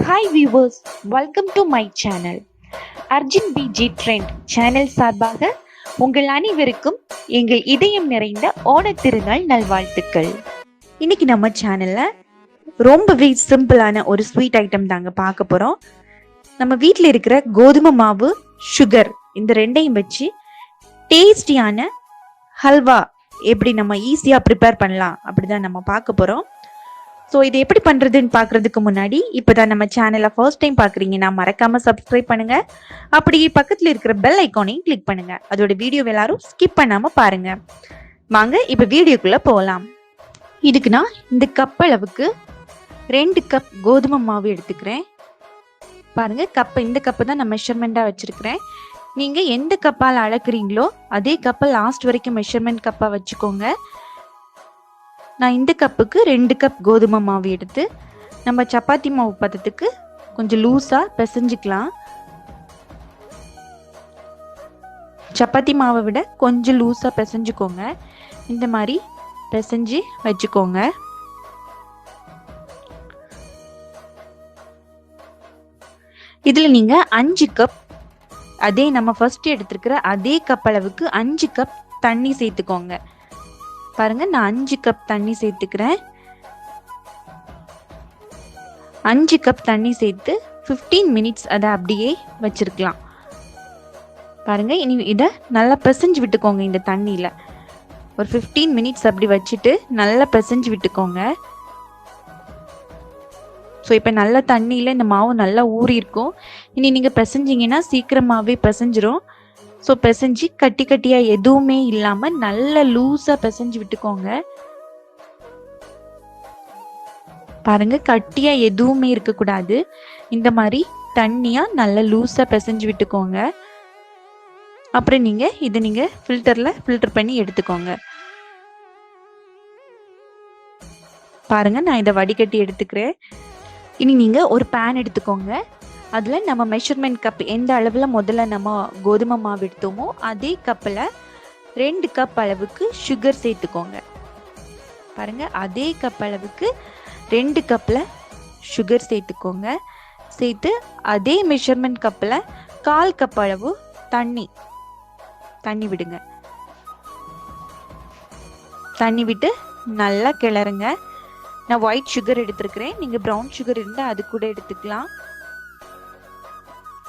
Hi viewers, welcome to my channel. Arjin BJ Trend channel சார்பாக உங்கள் அனைவருக்கும் எங்கள் இதயம் நிறைந்த ஓணத் திருநாள் நல்வாழ்த்துக்கள். இன்னைக்கு நம்ம சேனல்ல ரொம்பவே சிம்பிளான ஒரு ஸ்வீட் ஐட்டம் தாங்க பார்க்க போறோம். நம்ம வீட்டில் இருக்கிற கோதுமை மாவு, சுகர் இந்த ரெண்டையும் வச்சு டேஸ்டியான ஹல்வா எப்படி நம்ம ஈஸியா ப்ரிப்பேர் பண்ணலாம் அப்படிதான் நம்ம பார்க்க போறோம். ஸோ இது எப்படி பண்ணுறதுன்னு பார்க்குறதுக்கு முன்னாடி இப்போ தான் நம்ம சேனலை ஃபர்ஸ்ட் டைம் பார்க்குறீங்கன்னா மறக்காமல் சப்ஸ்கிரைப் பண்ணுங்கள். அப்படியே பக்கத்தில் இருக்கிற பெல் ஐக்கானையும் கிளிக் பண்ணுங்கள். அதோட வீடியோ எல்லாரும் ஸ்கிப் பண்ணாமல் பாருங்கள். வாங்க இப்போ வீடியோக்குள்ளே போகலாம். இதுக்கு நான் இந்த கப் அளவுக்கு 2 கப் கோதுமை மாவு எடுத்துக்கிறேன். பாருங்கள், இந்த கப்பு தான் நான் மெஷர்மெண்ட்டாக வச்சுருக்கிறேன். நீங்கள் எந்த கப்பால் அளக்குறீங்களோ அதே கப்பை லாஸ்ட் வரைக்கும் மெஷர்மெண்ட் கப்பாக வச்சுக்கோங்க. நான் இந்த கப்புக்கு 2 கப் கோதுமை மாவு எடுத்து நம்ம சப்பாத்தி மாவு பதத்துக்கு கொஞ்சம் லூஸாக பிசைஞ்சிக்கலாம். சப்பாத்தி மாவை விட கொஞ்சம் லூஸாக பிசைஞ்சுக்கோங்க. இந்த மாதிரி பிசைஞ்சு வச்சுக்கோங்க. இதில் நீங்கள் 5 கப் அதே நம்ம ஃபர்ஸ்ட் எடுத்துருக்கிற அதே கப் அளவுக்கு 5 கப் தண்ணி சேர்த்துக்கோங்க. பாருங்க, நான் 5 கப் தண்ணி சேர்த்துக்கிறேன். 5 கப் தண்ணி சேர்த்து 15 மினிட்ஸ் அதை அப்படியே வச்சிருக்கலாம். பாருங்க, இனி இதை நல்லா பிசைஞ்சு விட்டுக்கோங்க. இந்த தண்ணியில் ஒரு 15 மினிட்ஸ் அப்படி வச்சுட்டு நல்லா பிசைஞ்சு விட்டுக்கோங்க. ஸோ இப்போ நல்ல தண்ணியில் இந்த மாவு நல்லா ஊறி இருக்கும். இனி நீங்கள் பிசைஞ்சிங்கன்னா சீக்கிரமாகவே பிசைஞ்சிரும். ஸோ பிசைஞ்சு கட்டி கட்டியாக எதுவுமே இல்லாமல் நல்லா லூஸாக பிசைஞ்சு விட்டுக்கோங்க. பாருங்க, கட்டியாக எதுவுமே இருக்கக்கூடாது. இந்த மாதிரி தண்ணியாக நல்லா லூஸாக பிசைஞ்சு விட்டுக்கோங்க. அப்புறம் இதை ஃபில்டர் பண்ணி எடுத்துக்கோங்க. பாருங்க, நான் இதை வடிகட்டி எடுத்துக்கிறேன். இனி நீங்கள் ஒரு பேன் எடுத்துக்கோங்க. அதில் நம்ம மெஷர்மெண்ட் கப் எந்த அளவில் முதல்ல நம்ம கோதுமை மாவு எடுத்தோமோ அதே கப்பில் 2 கப் அளவுக்கு சுகர் சேர்த்துக்கோங்க. பாருங்கள், அதே கப் அளவுக்கு 2 கப்பில் சுகர் சேர்த்துக்கோங்க. சேர்த்து அதே மெஷர்மெண்ட் கப்பில் 1/4 கப் அளவு தண்ணி விடுங்க. தண்ணி விட்டு நல்லா கிளறுங்க. நான் ஒயிட் சுகர் எடுத்துருக்கிறேன். நீங்கள் ப்ரௌன் சுகர் இருந்தால் அது கூட எடுத்துக்கலாம்.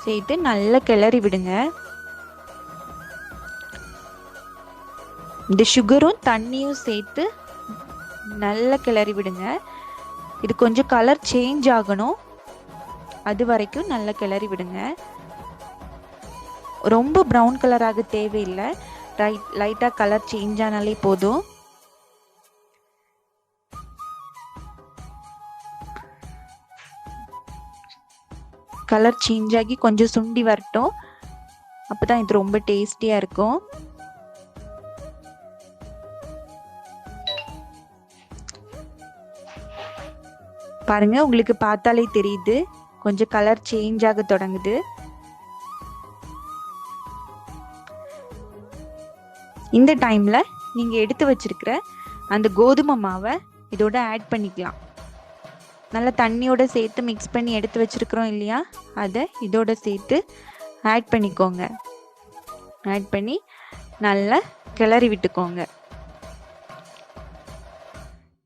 சேர்த்து நல்லா கிளறி விடுங்க. இந்த சுகரும் தண்ணியும் சேர்த்து நல்லா கிளறி விடுங்க. இது கொஞ்சம் கலர் சேஞ்ச் ஆகணும், அது வரைக்கும் நல்லா கிளறி விடுங்க. ரொம்ப ப்ரௌன் கலராக தேவையில்லை, லைட்டாக கலர் சேஞ்ச் ஆனாலே போதும். கலர் சேஞ்ச் ஆகி கொஞ்சம் சுண்டி வரட்டும். அப்போ தான் இது ரொம்ப டேஸ்டியாக இருக்கும். பாருங்க, உங்களுக்கு பார்த்தாலே தெரியுது கொஞ்சம் கலர் சேஞ்ச் ஆக தொடங்குது. இந்த டைமில் நீங்கள் எடுத்து வச்சிருக்கிற அந்த கோதுமை மாவை இதோட ஆட் பண்ணிக்கலாம். நல்லா தண்ணியோட சேர்த்து மிக்ஸ் பண்ணி எடுத்து வச்சுருக்குறோம் இல்லையா, அதை இதோட சேர்த்து ஆட் பண்ணிக்கோங்க. ஆட் பண்ணி நல்லா கிளறி விட்டுக்கோங்க.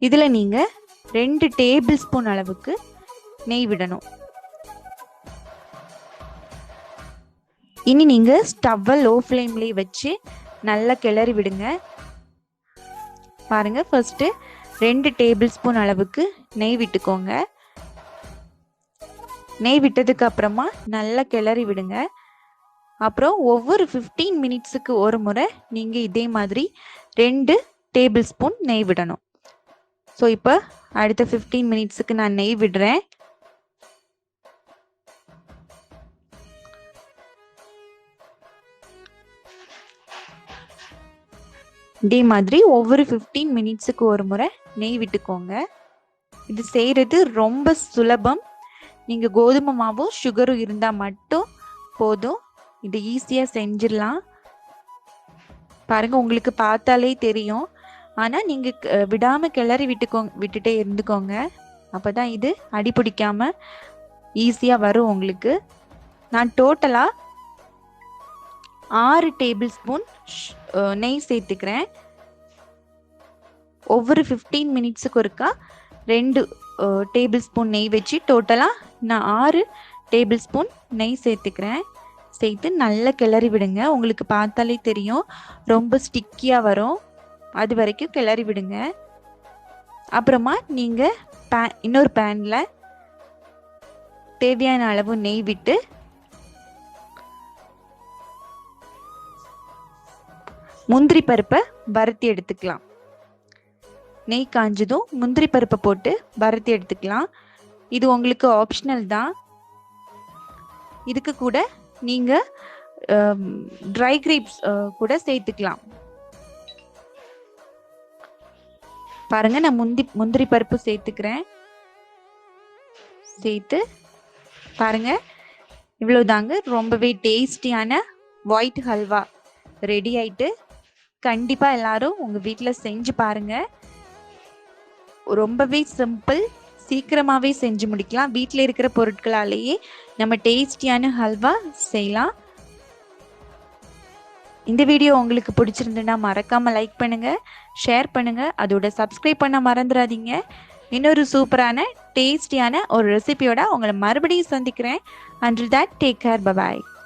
இதில் நீங்கள் 2 டேபிள் ஸ்பூன் அளவுக்கு நெய் விடணும். இனி நீங்கள் ஸ்டவ்வை லோ ஃப்ளேம்லேயே வச்சு நல்லா கிளறி விடுங்க. பாருங்கள், ஃபர்ஸ்ட்டு 2 டேபிள் ஸ்பூன் அளவுக்கு நெய் விட்டுக்கோங்க. நெய் விட்டதுக்கு அப்புறமா நல்லா கிளறி விடுங்க. அப்புறம் ஒவ்வொரு 15 மினிட்ஸுக்கு ஒரு முறை நீங்கள் இதே மாதிரி 2 டேபிள் ஸ்பூன் நெய் விடணும். ஸோ இப்போ அடுத்த 15 மினிட்ஸுக்கு நான் நெய் விடுறேன். இதே மாதிரி ஒவ்வொரு 15 மினிட்ஸுக்கு ஒரு முறை நெய் விட்டுக்கோங்க. இது செய்கிறது ரொம்ப சுலபம். நீங்கள் கோதுமை மாவும் சுகரும் இருந்தால் மட்டும் போதும், இது ஈஸியாக செஞ்சிடலாம். பாருங்கள், உங்களுக்கு பார்த்தாலே தெரியும் ஆனால் நீங்கள் விடாமல் கிளறி விட்டுட்டே இருந்துக்கோங்க. அப்போ தான் இது அடி பிடிக்காமல் ஈஸியாக வரும் உங்களுக்கு. நான் டோட்டலாக 6 டேபிள் ஸ்பூன் நெய் சேர்த்துக்கிறேன். ஒவ்வொரு 15 மினிட்ஸுக்கு ஒருக்கா 2 டேபிள் ஸ்பூன் நெய் வச்சு டோட்டலாக நான் 6 டேபிள் ஸ்பூன் நெய் சேர்த்துக்கிறேன். சேர்த்து நல்லா கிளறி விடுங்க. உங்களுக்கு பார்த்தாலே தெரியும் ரொம்ப ஸ்டிக்கியாக வரும். அது வரைக்கும் கிளறி விடுங்க. அப்புறமா நீங்கள் இன்னொரு பேனில் தேவையான அளவு நெய் விட்டு முந்திரி பருப்பை வறுத்தி எடுத்துக்கலாம். நெய் காஞ்சதும் முந்திரி பருப்பை போட்டு வறுத்தி எடுத்துக்கலாம். இது உங்களுக்கு ஆப்ஷனல் தான். இதுக்கு கூட நீங்கள் ட்ரை கிரேப்ஸ் கூட சேர்த்துக்கலாம். பாருங்க, நான் முந்திரி பருப்பு சேர்த்துக்கிறேன். சேர்த்து பாருங்க, இவ்வளவுதாங்க. ரொம்பவே டேஸ்டியான ஒயிட் ஹல்வா ரெடி ஆயிட்டு. கண்டிப்பாக எல்லாரும் உங்கள் வீட்டில் செஞ்சு பாருங்க. ரொம்பவே சிம்பிள், சீக்கிரமாகவே செஞ்சு முடிக்கலாம். வீட்டில் இருக்கிற பொருட்களாலேயே நம்ம டேஸ்டியான ஹல்வா செய்யலாம். இந்த வீடியோ உங்களுக்கு பிடிச்சிருந்துன்னா மறக்காமல் லைக் பண்ணுங்கள், ஷேர் பண்ணுங்கள், அதோட சப்ஸ்கிரைப் பண்ண மறந்துடாதீங்க. இன்னொரு சூப்பரான டேஸ்டியான ஒரு ரெசிபியோட உங்களை மறுபடியும் சந்திக்கிறேன். Until that, take care. Bye bye.